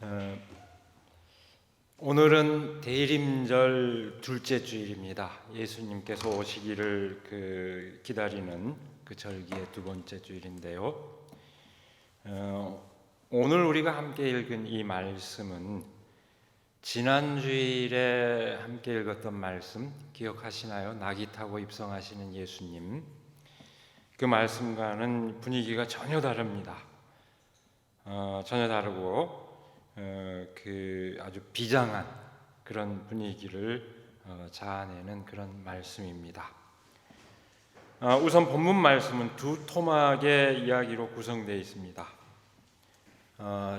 어, 오늘은 대림절 둘째 주일입니다. 예수님께서 오시기를 기다리는 그 절기의 두 번째 주일인데요. 오늘 우리가 함께 읽은 이 말씀은 지난 주일에 함께 읽었던 말씀 기억하시나요? 낙이 타고 입성하시는 예수님. 그 말씀과는 분위기가 전혀 다릅니다. 전혀 다르고 아주 비장한 그런 분위기를 자아내는 그런 말씀입니다. 우선 본문 말씀은 두 토막의 이야기로 구성되어 있습니다.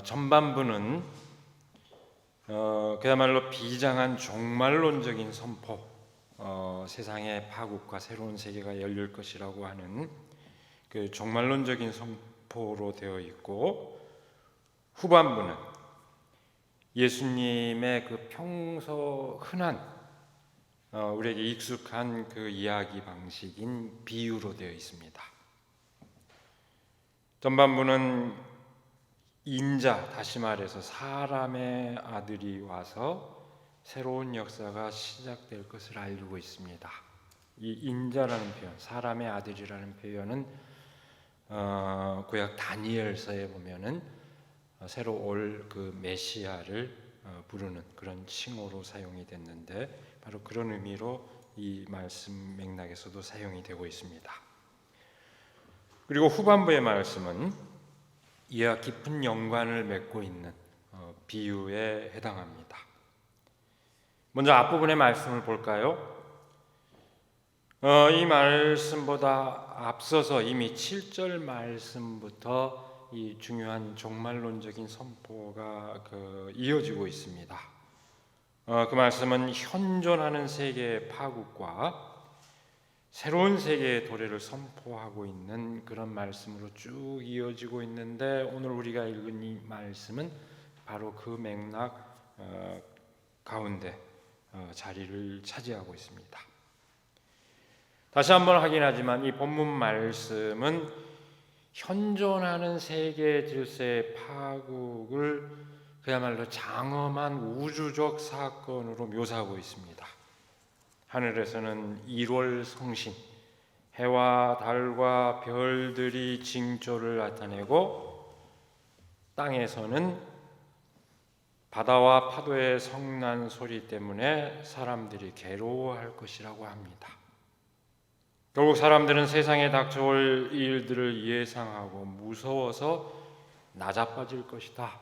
전반부는 그야말로 비장한 종말론적인 선포, 세상의 파국과 새로운 세계가 열릴 것이라고 하는 그 종말론적인 선포로 되어 있고, 후반부는 예수님의 그 평소 흔한 우리에게 익숙한 그 이야기 방식인 비유로 되어 있습니다. 전반부는 인자, 다시 말해서 사람의 아들이 와서 새로운 역사가 시작될 것을 알리고 있습니다. 이 인자라는 표현, 사람의 아들이라는 표현은 구약 다니엘서에 보면은 새로 올 그 메시아를 부르는 그런 칭호로 사용이 됐는데, 바로 그런 의미로 이 말씀 맥락에서도 사용이 되고 있습니다. 그리고 후반부의 말씀은 이와 깊은 연관을 맺고 있는 비유에 해당합니다. 먼저 앞부분의 말씀을 볼까요? 이 말씀보다 앞서서 이미 7절 말씀부터 이 중요한 종말론적인 선포가 이어지고 있습니다. 그 말씀은 현존하는 세계의 파국과 새로운 세계의 도래를 선포하고 있는 그런 말씀으로 쭉 이어지고 있는데, 오늘 우리가 읽은 이 말씀은 바로 그 맥락 가운데 자리를 차지하고 있습니다. 다시 한번 확인하지만 이 본문 말씀은 현존하는 세계 질서의 파국을 그야말로 장엄한 우주적 사건으로 묘사하고 있습니다. 하늘에서는 1월 성신, 해와 달과 별들이 징조를 나타내고, 땅에서는 바다와 파도의 성난 소리 때문에 사람들이 괴로워할 것이라고 합니다. 결국 사람들은 세상에 닥쳐올 일들을 예상하고 무서워서 낮아빠질 것이다.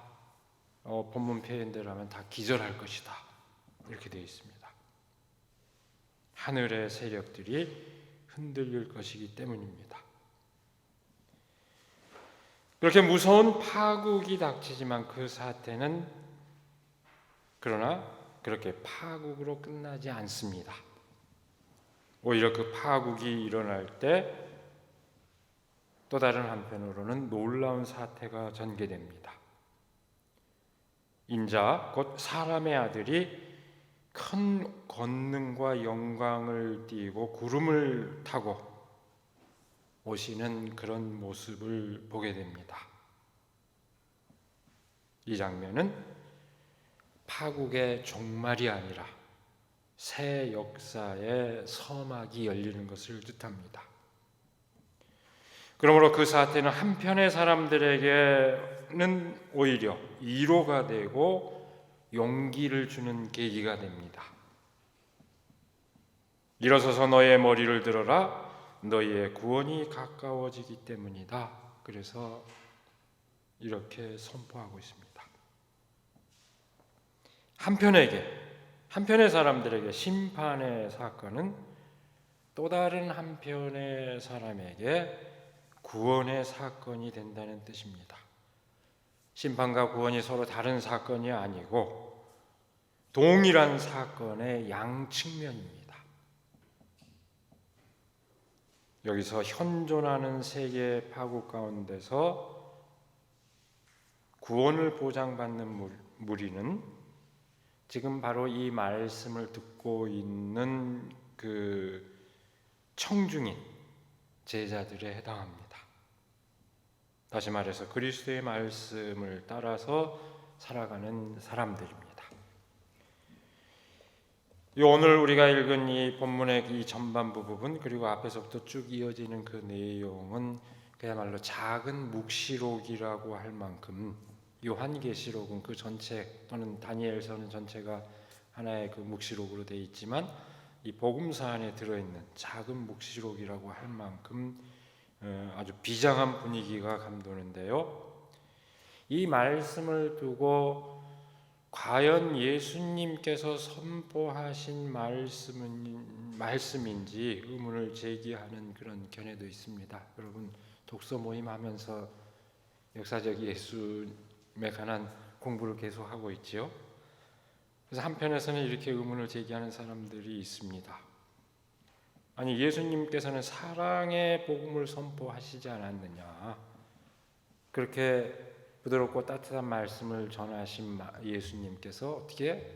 본문 표현대로 하면 다 기절할 것이다. 이렇게 되어 있습니다. 하늘의 세력들이 흔들릴 것이기 때문입니다. 그렇게 무서운 파국이 닥치지만 그 사태는 그러나 그렇게 파국으로 끝나지 않습니다. 오히려 그 파국이 일어날 때 또 다른 한편으로는 놀라운 사태가 전개됩니다. 인자, 곧 사람의 아들이 큰 권능과 영광을 띠고 구름을 타고 오시는 그런 모습을 보게 됩니다. 이 장면은 파국의 종말이 아니라 새 역사의 서막이 열리는 것을 뜻합니다. 그러므로 그 사태는 한편의 사람들에게는 오히려 위로가 되고 용기를 주는 계기가 됩니다. 일어서서 너의 머리를 들어라, 너희의 구원이 가까워지기 때문이다. 그래서 이렇게 선포하고 있습니다. 한편의 사람들에게 심판의 사건은 또 다른 한편의 사람에게 구원의 사건이 된다는 뜻입니다. 심판과 구원이 서로 다른 사건이 아니고 동일한 사건의 양측면입니다. 여기서 현존하는 세계의 파국 가운데서 구원을 보장받는 무리는 지금 바로 이 말씀을 듣고 있는 그 청중인 제자들에 해당합니다. 다시 말해서 그리스도의 말씀을 따라서 살아가는 사람들입니다. 오늘 우리가 읽은 이 본문의 이 전반부 부분 그리고 앞에서부터 쭉 이어지는 그 내용은 그야말로 작은 묵시록이라고 할 만큼 요한계시록은 그 전체 또는 다니엘서는 전체가 하나의 그 묵시록으로 되어 있지만 이 복음서 안에 들어있는 작은 묵시록이라고 할 만큼 아주 비장한 분위기가 감도는데요. 이 말씀을 두고 과연 예수님께서 선포하신 말씀인지 의문을 제기하는 그런 견해도 있습니다. 여러분 독서 모임 하면서 역사적 예수님에 관한 공부를 계속하고 있지요. 그래서 한편에서는 이렇게 의문을 제기하는 사람들이 있습니다. 아니 예수님께서는 사랑의 복음을 선포하시지 않았느냐, 그렇게 부드럽고 따뜻한 말씀을 전하신 예수님께서 어떻게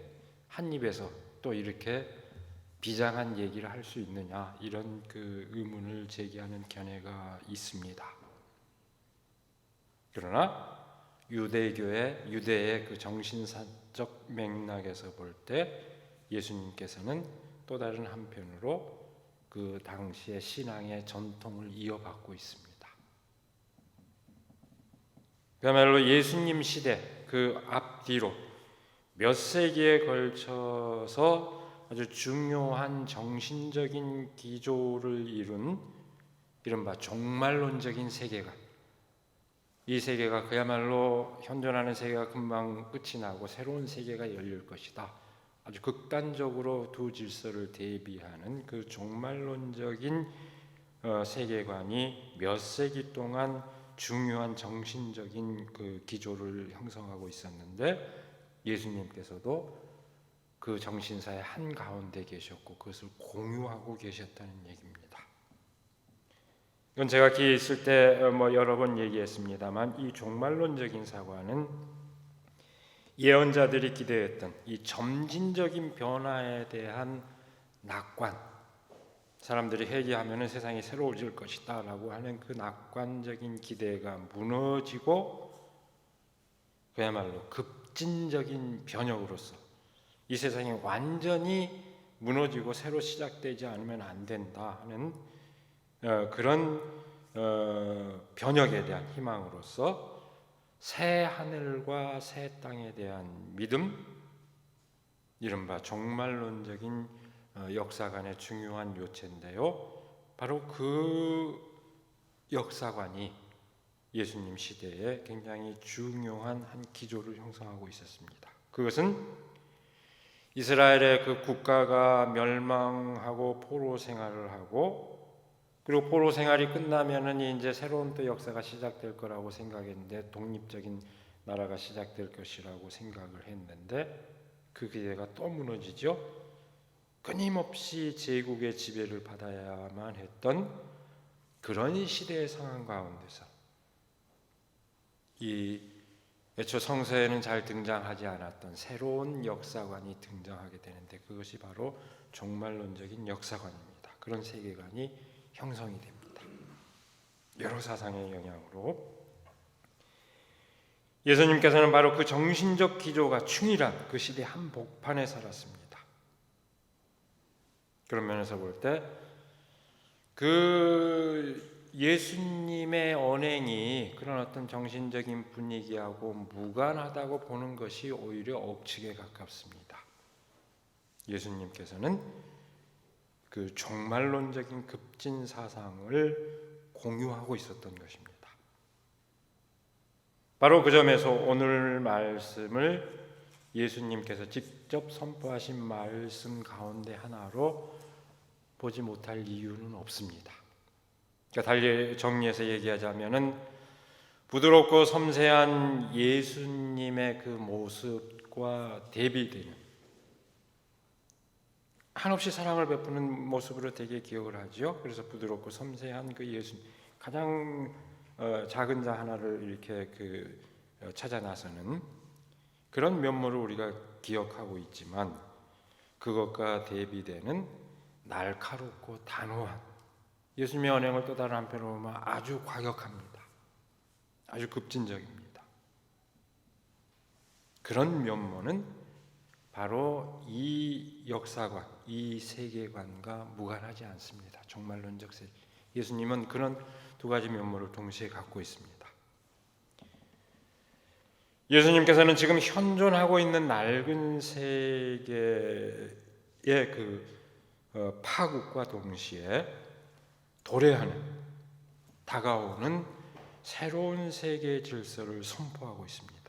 한 입에서 또 이렇게 비장한 얘기를 할 수 있느냐, 이런 그 의문을 제기하는 견해가 있습니다. 그러나 유대의 그 정신사적 맥락에서 볼 때 예수님께서는 또 다른 한편으로 그 당시의 신앙의 전통을 이어받고 있습니다. 그야말로 예수님 시대 그 앞뒤로 몇 세기에 걸쳐서 아주 중요한 정신적인 기조를 이룬 이른바 종말론적인 세계관, 이 세계가 그야말로 현존하는 세계가 금방 끝이 나고 새로운 세계가 열릴 것이다, 아주 극단적으로 두 질서를 대비하는 그 종말론적인 세계관이 몇 세기 동안 중요한 정신적인 그 기조를 형성하고 있었는데 예수님께서도 그 정신사의 한 가운데 계셨고 그것을 공유하고 계셨다는 얘기입니다. 이건 제가 기회 있을 때 여러 번 얘기했습니다만 이 종말론적인 사관은 예언자들이 기대했던 이 점진적인 변화에 대한 낙관, 사람들이 회개하면 세상이 새로워질 것이다 라고 하는 그 낙관적인 기대가 무너지고 그야말로 급진적인 변혁으로서 이 세상이 완전히 무너지고 새로 시작되지 않으면 안 된다 하는 그런 변혁에 대한 희망으로서 새 하늘과 새 땅에 대한 믿음, 이른바 종말론적인 역사관의 중요한 요체인데요. 바로 그 역사관이 예수님 시대에 굉장히 중요한 한 기조를 형성하고 있었습니다. 그것은 이스라엘의 그 국가가 멸망하고 포로 생활을 하고 그리고 포로 생활이 끝나면은 이제 새로운 또 역사가 시작될 거라고 생각했는데 독립적인 나라가 시작될 것이라고 생각을 했는데 그 기대가 또 무너지죠. 끊임없이 제국의 지배를 받아야만 했던 그런 시대의 상황 가운데서 이 애초 성서에는 잘 등장하지 않았던 새로운 역사관이 등장하게 되는데 그것이 바로 종말론적인 역사관입니다. 그런 세계관이 형성이 됩니다. 여러 사상의 영향으로 예수님께서는 바로 그 정신적 기조가 충실한 그 시대 한복판에 살았습니다. 그런 면에서 볼 때 그 예수님의 언행이 그런 어떤 정신적인 분위기하고 무관하다고 보는 것이 오히려 억측에 가깝습니다. 예수님께서는 그 종말론적인 급진 사상을 공유하고 있었던 것입니다. 바로 그 점에서 오늘 말씀을 예수님께서 직접 선포하신 말씀 가운데 하나로 보지 못할 이유는 없습니다. 그러니까 달리 정리해서 얘기하자면은 부드럽고 섬세한 예수님의 그 모습과 대비되는 한없이 사랑을 베푸는 모습으로 되게 기억을 하죠. 그래서 부드럽고 섬세한 그 예수님, 가장 작은 자 하나를 이렇게 찾아 나서는 그런 면모를 우리가 기억하고 있지만 그것과 대비되는 날카롭고 단호한 예수님의 언행을 또 다른 한편으로 보면 아주 과격합니다. 아주 급진적입니다. 그런 면모는 바로 이 역사관, 이 세계관과 무관하지 않습니다. 종말론적 세계. 예수님은 그런 두 가지 면모를 동시에 갖고 있습니다. 예수님께서는 지금 현존하고 있는 낡은 세계의 파국과 동시에 도래하는, 다가오는 새로운 세계의 질서를 선포하고 있습니다.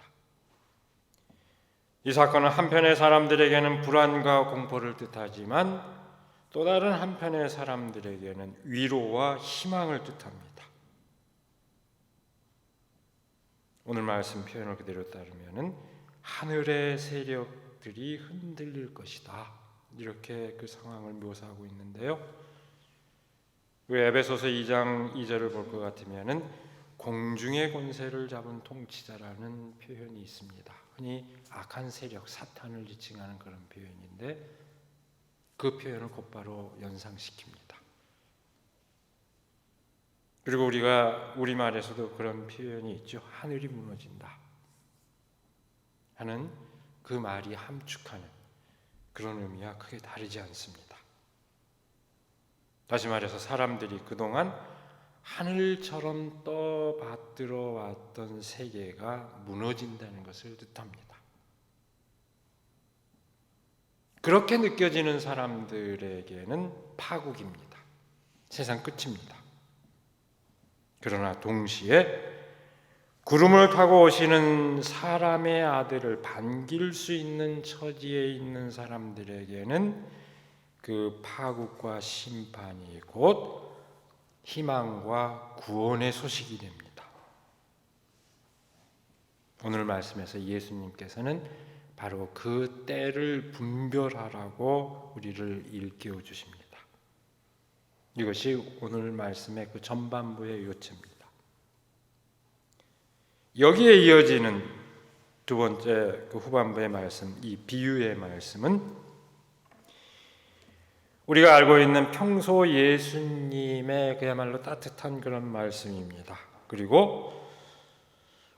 이 사건은 한편의 사람들에게는 불안과 공포를 뜻하지만 또 다른 한편의 사람들에게는 위로와 희망을 뜻합니다. 오늘 말씀 표현을 그대로 따르면은 하늘의 세력들이 흔들릴 것이다, 이렇게 그 상황을 묘사하고 있는데요. 에베소서 2장 2절을 볼 것 같으면은 공중의 권세를 잡은 통치자라는 표현이 있습니다. 흔히 악한 세력, 사탄을 지칭하는 그런 표현인데 그 표현을 곧바로 연상시킵니다. 그리고 우리가 우리말에서도 그런 표현이 있죠. 하늘이 무너진다 하는 그 말이 함축하는 그런 의미와 크게 다르지 않습니다. 다시 말해서 사람들이 그동안 하늘처럼 떠받들어 왔던 세계가 무너진다는 것을 뜻합니다. 그렇게 느껴지는 사람들에게는 파국입니다. 세상 끝입니다. 그러나 동시에 구름을 타고 오시는 사람의 아들을 반길 수 있는 처지에 있는 사람들에게는 그 파국과 심판이 곧 희망과 구원의 소식이 됩니다. 오늘 말씀에서 예수님께서는 바로 그 때를 분별하라고 우리를 일깨워 주십니다. 이것이 오늘 말씀의 그 전반부의 요체입니다. 여기에 이어지는 두 번째 그 후반부의 말씀, 이 비유의 말씀은 우리가 알고 있는 평소 예수님의 그야말로 따뜻한 그런 말씀입니다. 그리고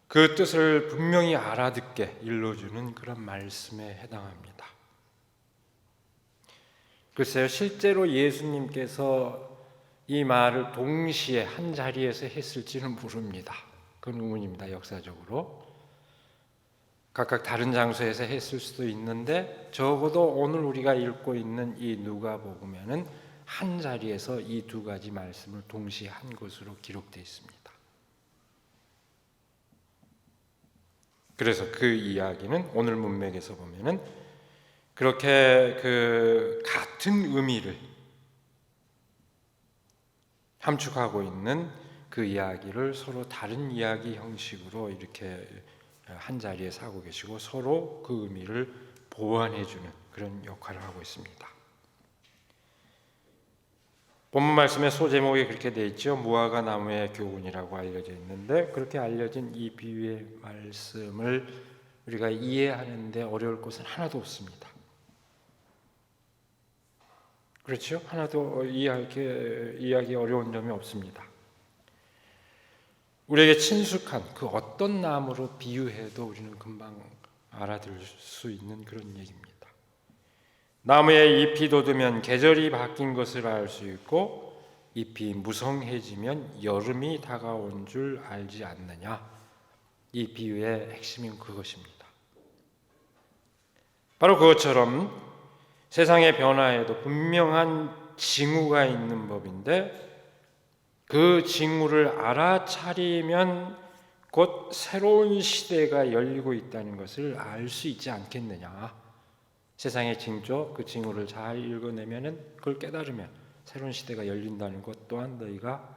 그 뜻을 분명히 알아듣게 일러주는 그런 말씀에 해당합니다. 글쎄요, 실제로 예수님께서 이 말을 동시에 한 자리에서 했을지는 모릅니다. 그건 의문입니다. 역사적으로 각각 다른 장소에서 했을 수도 있는데 적어도 오늘 우리가 읽고 있는 이 누가복음에는 한 자리에서 이 두 가지 말씀을 동시에 한 것으로 기록되어 있습니다. 그래서 그 이야기는 오늘 문맥에서 보면은 그렇게 그 같은 의미를 함축하고 있는 그 이야기를 서로 다른 이야기 형식으로 이렇게 한 자리에서 하고 계시고 서로 그 의미를 보완해주는 그런 역할을 하고 있습니다. 본문 말씀의 소제목이 그렇게 되어 있죠. 무화과 나무의 교훈이라고 알려져 있는데 그렇게 알려진 이 비유의 말씀을 우리가 이해하는데 어려울 것은 하나도 없습니다. 그렇죠? 하나도 이해하기 어려운 점이 없습니다. 우리에게 친숙한 그 어떤 나무로 비유해도 우리는 금방 알아들을 수 있는 그런 얘기입니다. 나무에 잎이 돋으면 계절이 바뀐 것을 알 수 있고 잎이 무성해지면 여름이 다가온 줄 알지 않느냐. 이 비유의 핵심은 그것입니다. 바로 그것처럼 세상의 변화에도 분명한 징후가 있는 법인데 그 징후를 알아차리면 곧 새로운 시대가 열리고 있다는 것을 알 수 있지 않겠느냐. 세상의 징조, 그 징후를 잘 읽어내면 그걸 깨달으면 새로운 시대가 열린다는 것 또한 너희가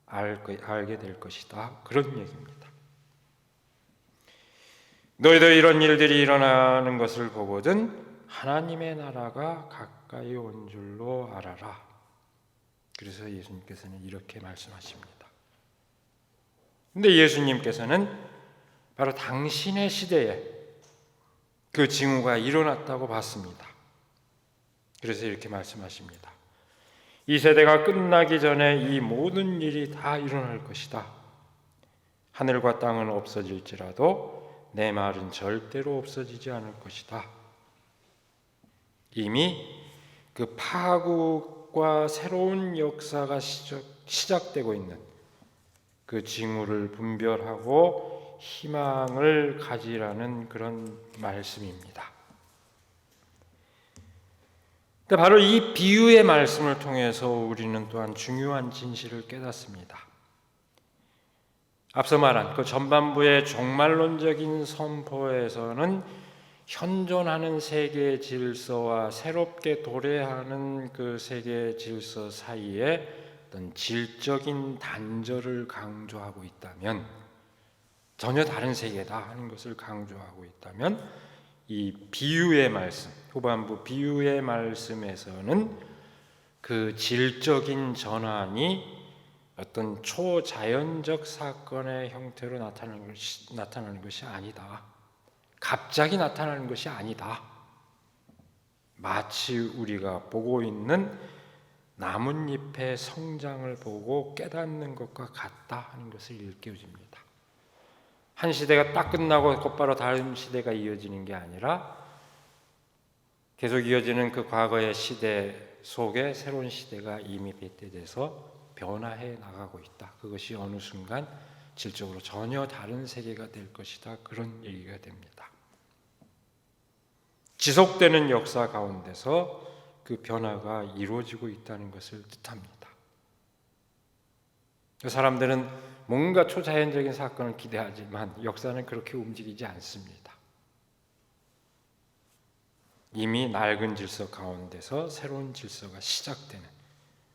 알게 될 것이다. 그런 얘기입니다. 너희들 이런 일들이 일어나는 것을 보거든 하나님의 나라가 가까이 온 줄로 알아라. 그래서 예수님께서는 이렇게 말씀하십니다. 근데 예수님께서는 바로 당신의 시대에 그 징후가 일어났다고 봤습니다. 그래서 이렇게 말씀하십니다. 이 세대가 끝나기 전에 이 모든 일이 다 일어날 것이다. 하늘과 땅은 없어질지라도 내 말은 절대로 없어지지 않을 것이다. 이미 그 파국과 새로운 역사가 시작되고 있는 그 징후를 분별하고 희망을 가지라는 그런 말씀입니다. 바로 이 비유의 말씀을 통해서 우리는 또한 중요한 진실을 깨닫습니다. 앞서 말한 그 전반부의 종말론적인 선포에서는 현존하는 세계 질서와 새롭게 도래하는 그 세계 질서 사이에 어떤 질적인 단절을 강조하고 있다면, 전혀 다른 세계다 하는 것을 강조하고 있다면, 이 비유의 말씀, 후반부 비유의 말씀에서는 그 질적인 전환이 어떤 초자연적 사건의 형태로 나타나는 것이 아니다. 갑자기 나타나는 것이 아니다. 마치 우리가 보고 있는 나뭇잎의 성장을 보고 깨닫는 것과 같다 하는 것을 일깨워줍니다. 한 시대가 딱 끝나고 곧바로 다른 시대가 이어지는 게 아니라 계속 이어지는 그 과거의 시대 속에 새로운 시대가 이미 배태돼서 변화해 나가고 있다. 그것이 어느 순간 질적으로 전혀 다른 세계가 될 것이다. 그런 얘기가 됩니다. 지속되는 역사 가운데서 그 변화가 이루어지고 있다는 것을 뜻합니다. 사람들은 뭔가 초자연적인 사건을 기대하지만 역사는 그렇게 움직이지 않습니다. 이미 낡은 질서 가운데서 새로운 질서가 시작되는,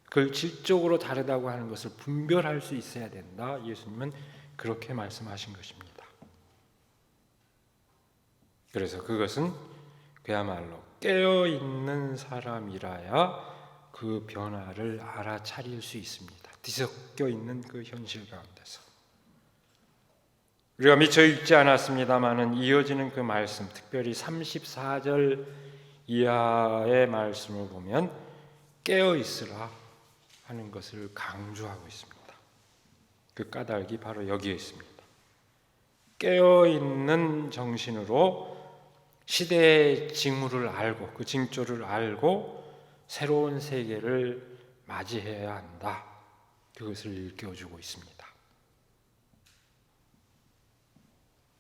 그걸 질적으로 다르다고 하는 것을 분별할 수 있어야 된다. 예수님은 그렇게 말씀하신 것입니다. 그래서 그것은 그야말로 깨어있는 사람이라야 그 변화를 알아차릴 수 있습니다. 뒤섞여 있는 그 현실 가운데서 우리가 미처 읽지 않았습니다마는 이어지는 그 말씀, 특별히 34절 이하의 말씀을 보면 깨어있으라 하는 것을 강조하고 있습니다. 그 까닭이 바로 여기에 있습니다. 깨어있는 정신으로 시대의 징후를 알고 그 징조를 알고 새로운 세계를 맞이해야 한다. 그것을 일깨워주고 있습니다.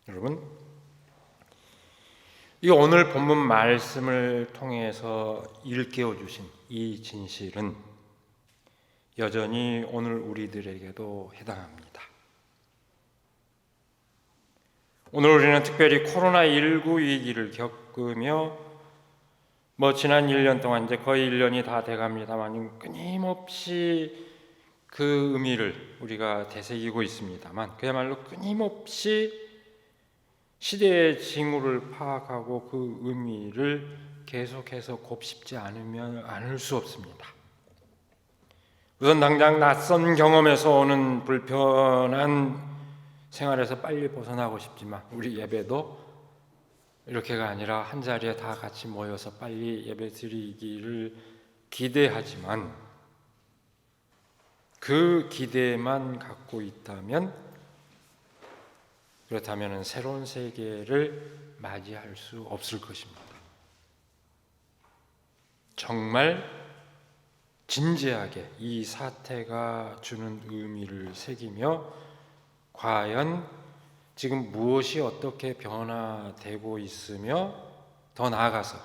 여러분, 이 오늘 본문 말씀을 통해서 일깨워주신 이 진실은 여전히 오늘 우리들에게도 해당합니다. 오늘 우리는 특별히 코로나19 위기를 겪으며 지난 1년 동안 이제 거의 1년이 다 돼갑니다만 끊임없이 그 의미를 우리가 되새기고 있습니다만 그야말로 끊임없이 시대의 징후를 파악하고 그 의미를 계속해서 곱씹지 않을 수 없습니다. 우선 당장 낯선 경험에서 오는 불편한 생활에서 빨리 벗어나고 싶지만 우리 예배도 이렇게가 아니라 한 자리에 다 같이 모여서 빨리 예배 드리기를 기대하지만 그 기대만 갖고 그렇다면 새로운 세계를 맞이할 수 없을 것입니다. 정말 진지하게 이 사태가 주는 의미를 새기며 과연 지금 무엇이 어떻게 변화되고 있으며 더 나아가서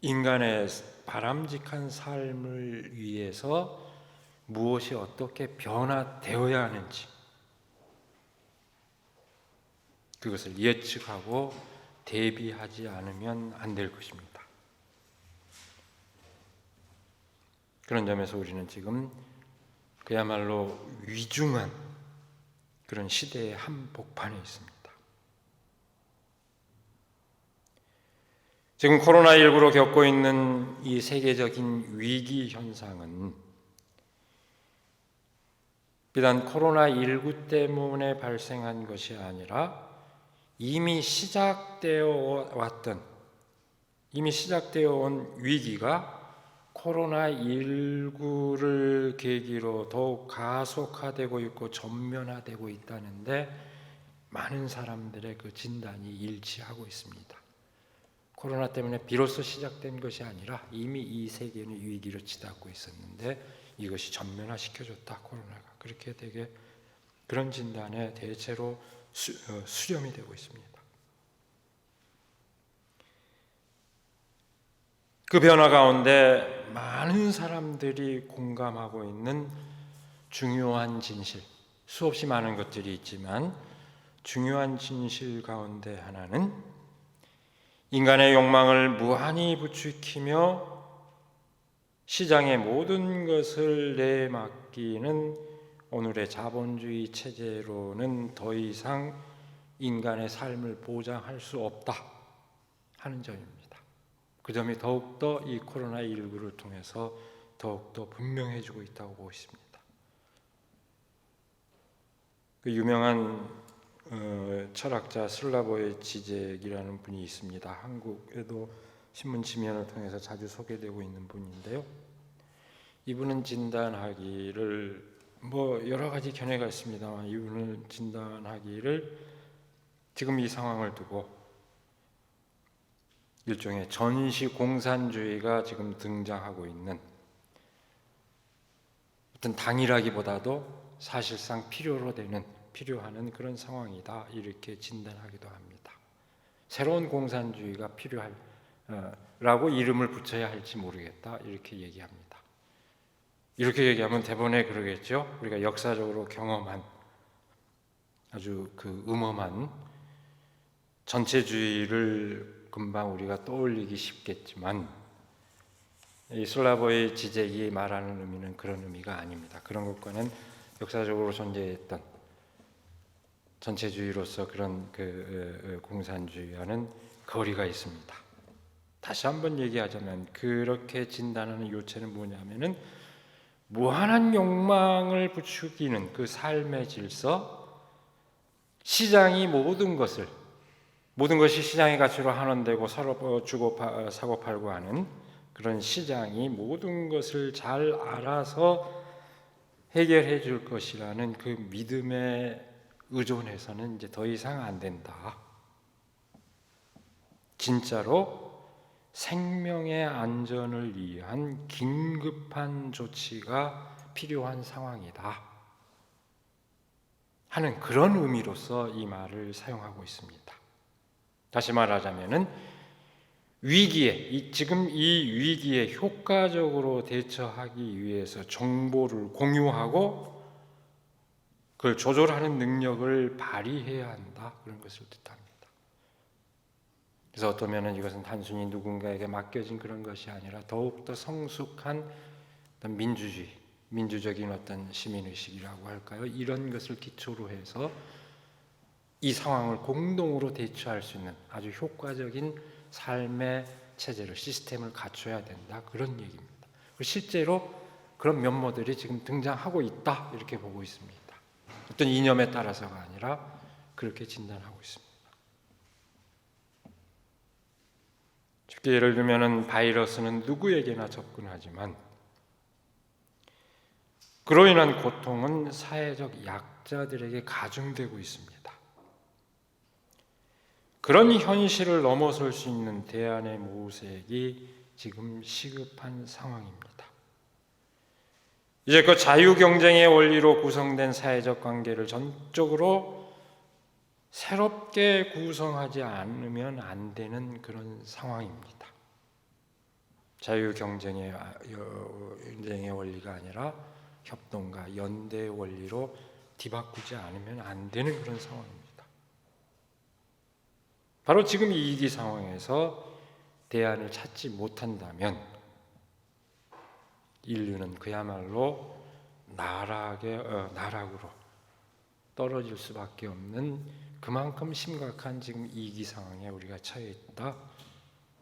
인간의 바람직한 삶을 위해서 무엇이 어떻게 변화되어야 하는지 그것을 예측하고 대비하지 않으면 안 될 것입니다. 그런 점에서 우리는 지금 그야말로 위중한 그런 시대의 한복판에 있습니다. 지금 코로나19로 겪고 있는 이 세계적인 위기 현상은 비단 코로나19 때문에 발생한 것이 아니라 이미 시작되어 온 위기가 코로나19를 계기로 더욱 가속화되고 있고 전면화되고 있다는데 많은 사람들의 그 진단이 일치하고 있습니다. 코로나 때문에 비로소 시작된 것이 아니라 이미 이 세계는 위기를 치닫고 있었는데 이것이 전면화시켜줬다. 코로나가 그렇게 되게 그런 진단에 대체로 수렴이 되고 있습니다. 그 변화 가운데 많은 사람들이 공감하고 있는 중요한 진실, 수없이 많은 것들이 있지만 중요한 진실 가운데 하나는 인간의 욕망을 무한히 부추기며 시장의 모든 것을 내맡기는 오늘의 자본주의 체제로는 더 이상 인간의 삶을 보장할 수 없다 하는 점입니다. 그 점이 더욱더 이 코로나19를 통해서 더욱더 분명해지고 있다고 보고 있습니다. 그 유명한 철학자 슬라보의 지젝이라는 분이 있습니다. 한국에도 신문 지면을 통해서 자주 소개되고 있는 분인데요. 이분은 진단하기를 여러 가지 견해가 있습니다만 이분은 진단하기를 지금 이 상황을 두고 일종의 전시 공산주의가 지금 등장하고 있는 어떤 당이라기보다도 사실상 필요하는 그런 상황이다 이렇게 진단하기도 합니다. 새로운 공산주의가 필요하라고 이름을 붙여야 할지 모르겠다 이렇게 얘기합니다. 이렇게 얘기하면 대본에 그러겠죠. 우리가 역사적으로 경험한 아주 그 음험한 전체주의를 금방 우리가 떠올리기 쉽겠지만 이 슬라보의 지젝이 말하는 의미는 그런 의미가 아닙니다. 그런 것과는 역사적으로 존재했던 전체주의로서 그런 그 공산주의와는 거리가 있습니다. 다시 한번 얘기하자면 그렇게 진단하는 요체는 뭐냐면은 무한한 욕망을 부추기는 그 삶의 질서, 시장이 모든 것이 시장의 가치로 환원되고 서로 주고 사고 팔고 하는 그런 시장이 모든 것을 잘 알아서 해결해 줄 것이라는 그 믿음에 의존해서는 이제 더 이상 안 된다. 진짜로 생명의 안전을 위한 긴급한 조치가 필요한 상황이다 하는 그런 의미로서 이 말을 사용하고 있습니다. 다시 말하자면은 지금 이 위기에 효과적으로 대처하기 위해서 정보를 공유하고 그걸 조절하는 능력을 발휘해야 한다 그런 것을 뜻합니다. 그래서 어떠면은 이것은 단순히 누군가에게 맡겨진 그런 것이 아니라 더욱더 성숙한 어떤 민주적인 어떤 시민의식이라고 할까요? 이런 것을 기초로 해서 이 상황을 공동으로 대처할 수 있는 아주 효과적인 삶의 체제를 시스템을 갖춰야 된다 그런 얘기입니다. 실제로 그런 면모들이 지금 등장하고 있다 이렇게 보고 있습니다. 어떤 이념에 따라서가 아니라 그렇게 진단하고 있습니다. 쉽게 예를 들면 바이러스는 누구에게나 접근하지만 그로 인한 고통은 사회적 약자들에게 가중되고 있습니다. 그런 현실을 넘어설 수 있는 대안의 모색이 지금 시급한 상황입니다. 이제껏 자유경쟁의 원리로 구성된 사회적 관계를 전적으로 새롭게 구성하지 않으면 안 되는 그런 상황입니다. 자유경쟁의 원리가 아니라 협동과 연대의 원리로 뒤바꾸지 않으면 안 되는 그런 상황입니다. 바로 지금 이 위기 상황에서 대안을 찾지 못한다면 인류는 그야말로 나락으로 떨어질 수밖에 없는 그만큼 심각한 지금 위기 상황에 우리가 처해 있다.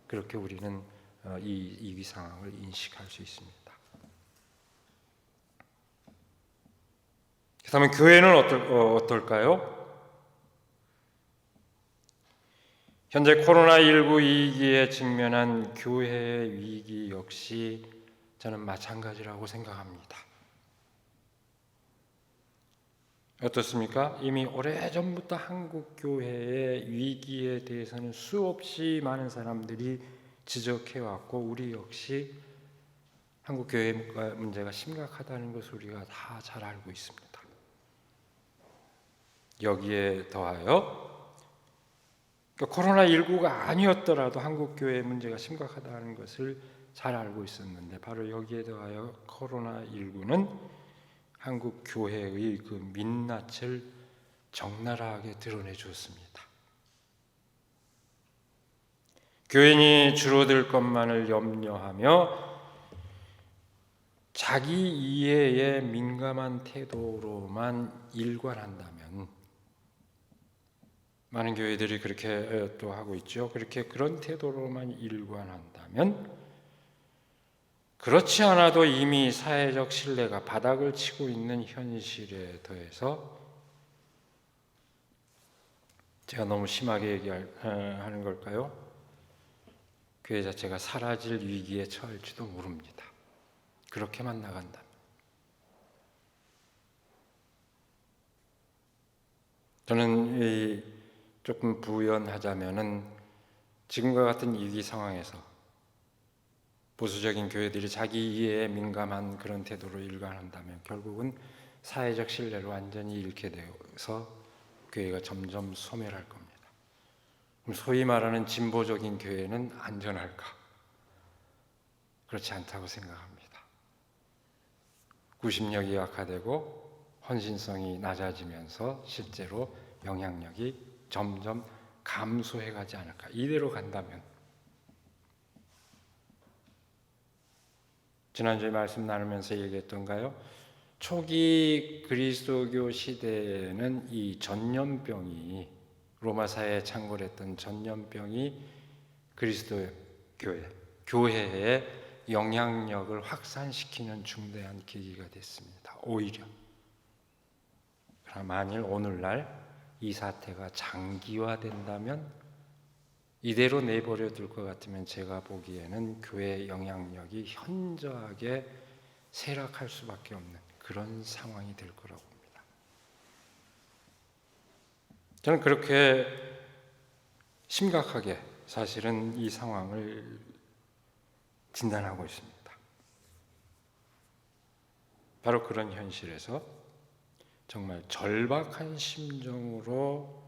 그렇게 우리는 이 위기 상황을 인식할 수 있습니다. 그렇다면 교회는 어떨까요? 현재 코로나19 위기에 직면한 교회의 위기 역시 저는 마찬가지라고 생각합니다. 어떻습니까? 이미 오래전부터 한국 교회의 위기에 대해서는 수없이 많은 사람들이 지적해왔고 우리 역시 한국 교회 문제가 심각하다는 것을 우리가 다 잘 알고 있습니다. 여기에 더하여 코로나19가 아니었더라도 한국 교회 문제가 심각하다는 것을 잘 알고 있었는데 바로 여기에 더하여 코로나19는 한국 교회의 그 민낯을 적나라하게 드러내 주었습니다. 교인이 줄어들 것만을 염려하며 자기 이해에 민감한 태도로만 일관한다면 많은 교회들이 그렇게 또 하고 있죠. 그런 태도로만 일관한다면 그렇지 않아도 이미 사회적 신뢰가 바닥을 치고 있는 현실에 더해서 제가 너무 심하게 얘기하는 걸까요? 교회 자체가 사라질 위기에 처할지도 모릅니다. 그렇게만 나간다면. 저는 조금 부연하자면은 지금과 같은 위기 상황에서 보수적인 교회들이 자기 이해에 민감한 그런 태도로 일관한다면 결국은 사회적 신뢰를 완전히 잃게 되어서 교회가 점점 소멸할 겁니다. 그럼 소위 말하는 진보적인 교회는 안전할까? 그렇지 않다고 생각합니다. 구심력이 약화되고 헌신성이 낮아지면서 실제로 영향력이 점점 감소해가지 않을까? 이대로 간다면 지난주에 말씀 나누면서 얘기했던가요? 초기 그리스도교 시대에는 이 전염병이 로마사회에 창궐했던 전염병이 그리스도 교회에 영향력을 확산시키는 중대한 계기가 됐습니다. 오히려 그러나 만일 오늘날 이 사태가 장기화된다면 이대로 내버려 둘 것 같으면 제가 보기에는 교회의 영향력이 현저하게 쇠락할 수밖에 없는 그런 상황이 될 거라고 봅니다. 저는 그렇게 심각하게 사실은 이 상황을 진단하고 있습니다. 바로 그런 현실에서 정말 절박한 심정으로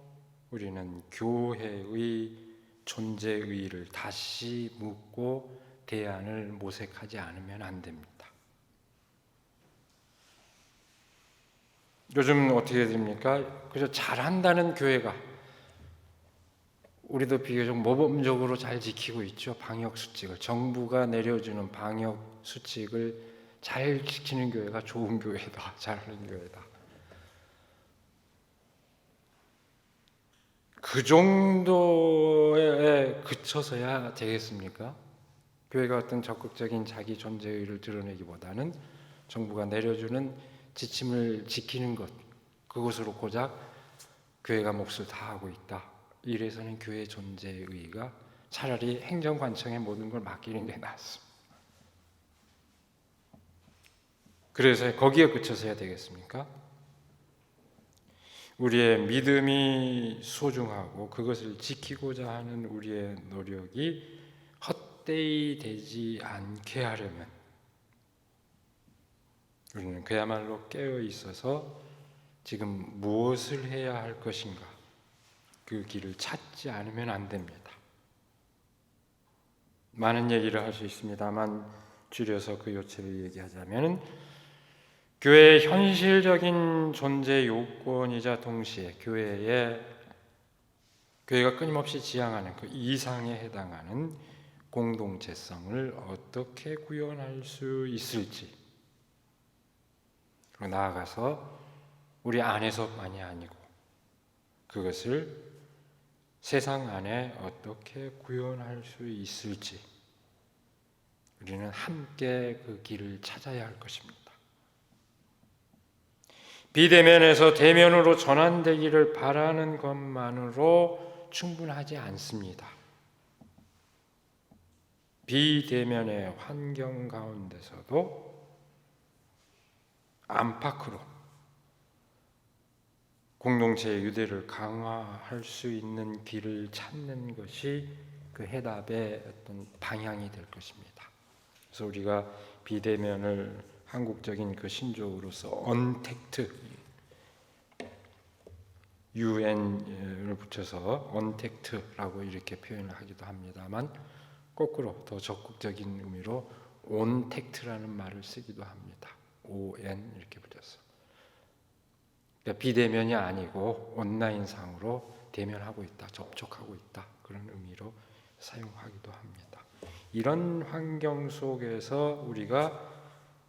우리는 교회의 존재 의의를 다시 묻고 대안을 모색하지 않으면 안 됩니다. 요즘 어떻게 됩니까? 그저 잘한다는 교회가 우리도 비교적 모범적으로 잘 지키고 있죠. 방역 수칙을 정부가 내려주는 방역 수칙을 잘 지키는 교회가 좋은 교회다, 잘하는 교회다. 그 정도에 그쳐서야 되겠습니까? 교회가 어떤 적극적인 자기 존재의를 드러내기보다는 정부가 내려주는 지침을 지키는 것, 그것으로 고작 교회가 몫을 다하고 있다. 이래서는 교회 존재의가 차라리 행정관청에 모든 걸 맡기는 게 낫습니다. 그래서 거기에 그쳐서야 되겠습니까? 우리의 믿음이 소중하고 그것을 지키고자 하는 우리의 노력이 헛되이 되지 않게 하려면 우리는 그야말로 깨어 있어서 지금 무엇을 해야 할 것인가 그 길을 찾지 않으면 안 됩니다. 많은 얘기를 할 수 있습니다만 줄여서 그 요체를 얘기하자면 교회의 현실적인 존재 요건이자 동시에 교회가 끊임없이 지향하는 그 이상에 해당하는 공동체성을 어떻게 구현할 수 있을지, 그리고 나아가서 우리 안에서만이 아니고 그것을 세상 안에 어떻게 구현할 수 있을지 우리는 함께 그 길을 찾아야 할 것입니다. 비대면에서 대면으로 전환되기를 바라는 것만으로 충분하지 않습니다. 비대면의 환경 가운데서도 안팎으로 공동체의 유대를 강화할 수 있는 길을 찾는 것이 그 해답의 어떤 방향이 될 것입니다. 그래서 우리가 비대면을 한국적인 그 신조어로서 언택트, UN을 붙여서 언택트라고 이렇게 표현을 하기도 합니다만, 거꾸로 더 적극적인 의미로 온택트라는 말을 쓰기도 합니다. ON 이렇게 붙여서. 그러니까 비대면이 아니고 온라인상으로 대면하고 있다, 접촉하고 있다, 그런 의미로 사용하기도 합니다. 이런 환경 속에서 우리가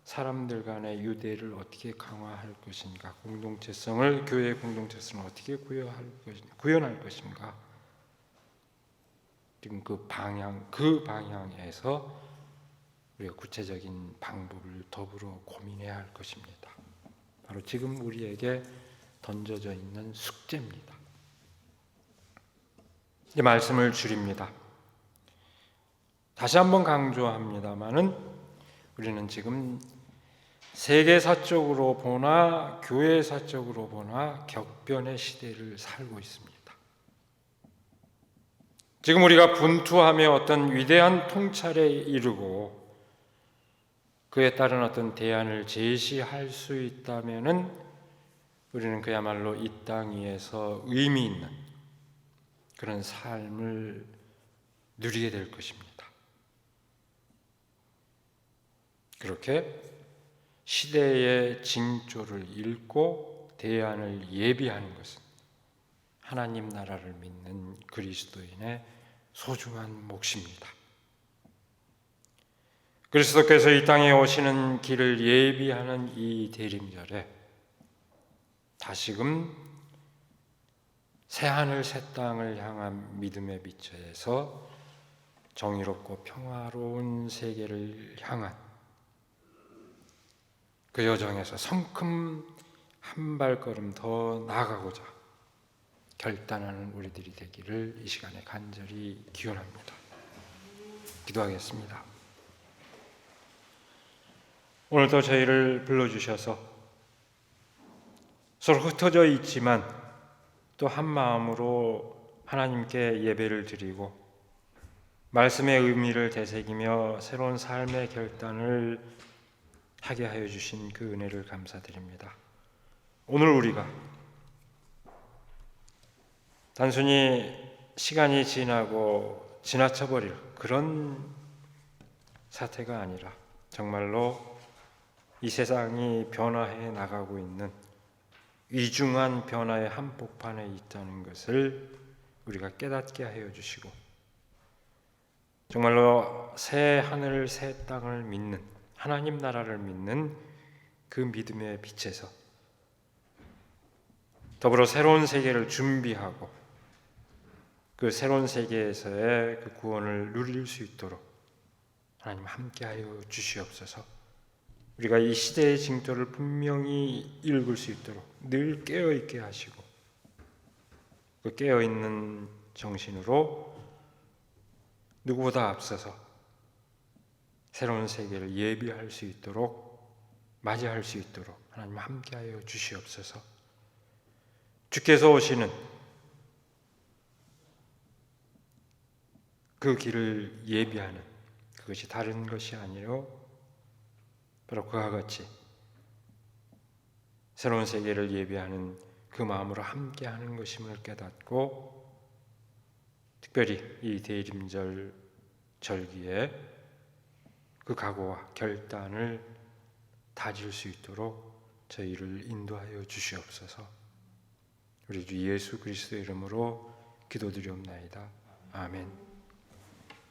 사람들 간의 유대를 어떻게 강화할 것인가, 공동체성을, 교회의 공동체성을 어떻게 구현할 것인가, 지금 그 방향에서 우리가 구체적인 방법을 더불어 고민해야 할 것입니다. 바로 지금 우리에게 던져져 있는 숙제입니다. 이 말씀을 줄입니다. 다시 한번 강조합니다마는 우리는 지금 세계사적으로 보나 교회사적으로 보나 격변의 시대를 살고 있습니다. 지금 우리가 분투하며 어떤 위대한 통찰에 이르고 그에 따른 어떤 대안을 제시할 수 있다면은 우리는 그야말로 이 땅 위에서 의미 있는 그런 삶을 누리게 될 것입니다. 그렇게 시대의 징조를 읽고 대안을 예비하는 것은 하나님 나라를 믿는 그리스도인의 소중한 몫입니다. 그리스도께서 이 땅에 오시는 길을 예비하는 이 대림절에 다시금 새하늘 새 땅을 향한 믿음의 빛에서 정의롭고 평화로운 세계를 향한 그 여정에서 성큼 한 발걸음 더 나아가고자 결단하는 우리들이 되기를 이 시간에 간절히 기원합니다. 기도하겠습니다. 오늘도 저희를 불러주셔서 서로 흩어져 있지만 또 한 마음으로 하나님께 예배를 드리고 말씀의 의미를 되새기며 새로운 삶의 결단을 하게 하여 주신 그 은혜를 감사드립니다. 오늘 우리가 단순히 시간이 지나고 지나쳐버릴 그런 사태가 아니라 정말로 이 세상이 변화해 나가고 있는 위중한 변화의 한복판에 있다는 것을 우리가 깨닫게 하여 주시고 정말로 새 하늘 새 땅을 믿는 하나님 나라를 믿는 그 믿음의 빛에서 더불어 새로운 세계를 준비하고 그 새로운 세계에서의 그 구원을 누릴 수 있도록 하나님 함께하여 주시옵소서. 우리가 이 시대의 징조를 분명히 읽을 수 있도록 늘 깨어있게 하시고 그 깨어있는 정신으로 누구보다 앞서서 새로운 세계를 예비할 수 있도록 맞이할 수 있도록 하나님 함께하여 주시옵소서. 주께서 오시는 그 길을 예비하는 그것이 다른 것이 아니요 바로 그와 같이 새로운 세계를 예비하는 그 마음으로 함께하는 것임을 깨닫고 특별히 이 대림절 절기에 그 각오와 결단을 다질 수 있도록 저희를 인도하여 주시옵소서. 우리 주 예수 그리스도의 이름으로 기도드리옵나이다. 아멘.